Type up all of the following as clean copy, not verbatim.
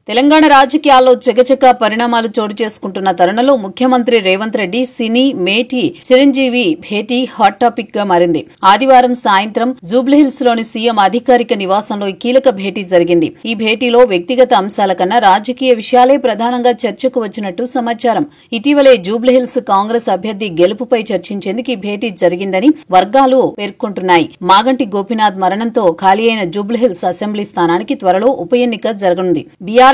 తెలంగాణ రాజకీయాల్లో చకచక పరిణామాలు చోటు చేసుకుంటున్న తరుణంలో ముఖ్యమంత్రి రేవంత్ రెడ్డి సినీ మేటి చిరంజీవి భేటీ హాట్ టాపిక్ గా మారింది. ఆదివారం సాయంత్రం జూబ్లీహిల్స్ లోని సీఎం అధికారిక నివాసంలో కీలక భేటీ జరిగింది. ఈ భేటీలో వ్యక్తిగత అంశాల కన్నా రాజకీయ విషయాలే ప్రధానంగా చర్చకు వచ్చినట్టు సమాచారం. ఇటీవలే జూబ్లీహిల్స్ కాంగ్రెస్ అభ్యర్థి గెలుపుపై చర్చించేందుకు ఈ భేటీ జరిగిందని వర్గాలు పేర్కొంటున్నాయి. మాగంటి గోపీనాథ్ మరణంతో ఖాళీ అయిన జూబ్లీహిల్స్ అసెంబ్లీ స్థానానికి త్వరలో ఉప ఎన్నిక జరగనుంది. బీఆర్ఎస్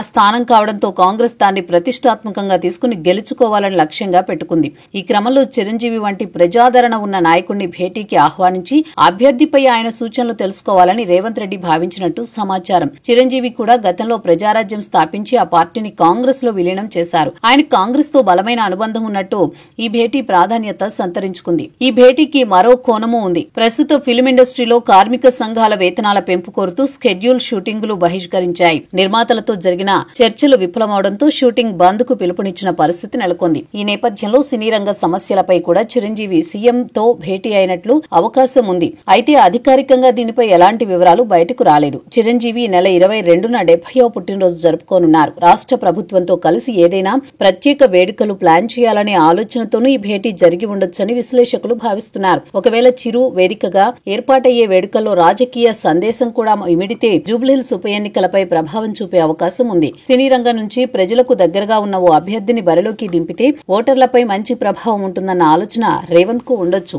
స్థానం కావడంతో కాంగ్రెస్ దాన్ని ప్రతిష్టాత్మకంగా తీసుకుని గెలుచుకోవాలని లక్ష్యంగా పెట్టుకుంది. ఈ క్రమంలో చిరంజీవి వంటి ప్రజాదరణ ఉన్న నాయకుడిని భేటీకి ఆహ్వానించి అభ్యర్థిపై ఆయన సూచనలు తెలుసుకోవాలని రేవంత్ రెడ్డి భావించినట్టు సమాచారం. చిరంజీవి కూడా గతంలో ప్రజారాజ్యం స్థాపించి ఆ పార్టీని కాంగ్రెస్ లో విలీనం చేశారు. ఆయన కాంగ్రెస్ తో బలమైన అనుబంధం ఉన్నట్టు ఈ భేటీ ప్రాధాన్యత సంతరించుకుంది. ఈ భేటీకి మరో కోణమూ ఉంది. ప్రస్తుత ఫిల్మ్ ఇండస్ట్రీలో కార్మిక సంఘాల వేతనాల పెంపు కోరుతూ స్కెడ్యూల్ షూటింగులు బహిష్కరించాయి. నిర్మాతలతో జరిగిన చర్చలు విఫలమవడంతో షూటింగ్ బంద్ కు పిలుపునిచ్చిన పరిస్థితి నెలకొంది. ఈ నేపథ్యంలో సినీ రంగ సమస్యలపై కూడా చిరంజీవి సీఎంతో భేటీ అయినట్లు అవకాశం ఉంది. అయితే అధికారికంగా దీనిపై ఎలాంటి వివరాలు బయటకు రాలేదు. చిరంజీవి ఈ నెల 22న 70వ పుట్టినరోజు జరుపుకోనున్నారు. రాష్ట్ర ప్రభుత్వంతో కలిసి ఏదైనా ప్రత్యేక వేడుకలు ప్లాన్ చేయాలనే ఆలోచనతోనూ ఈ భేటీ జరిగి ఉండొచ్చని విశ్లేషకులు భావిస్తున్నారు. ఒకవేళ చిరు వేదికగా ఏర్పాటయ్యే వేడుకల్లో రాజకీయ సందేశం కూడా ఇమిడితే జూబ్లీహిల్స్ ఉప ఎన్నికలపై ప్రభావం చూపే అవకాశం ఉంది. సినీ రంగం నుంచి ప్రజలకు దగ్గరగా ఉన్న ఓ అభ్యర్థిని బరిలోకి దింపితే ఓటర్లపై మంచి ప్రభావం ఉంటుందన్న ఆలోచన రేవంత్ కు ఉండొచ్చు.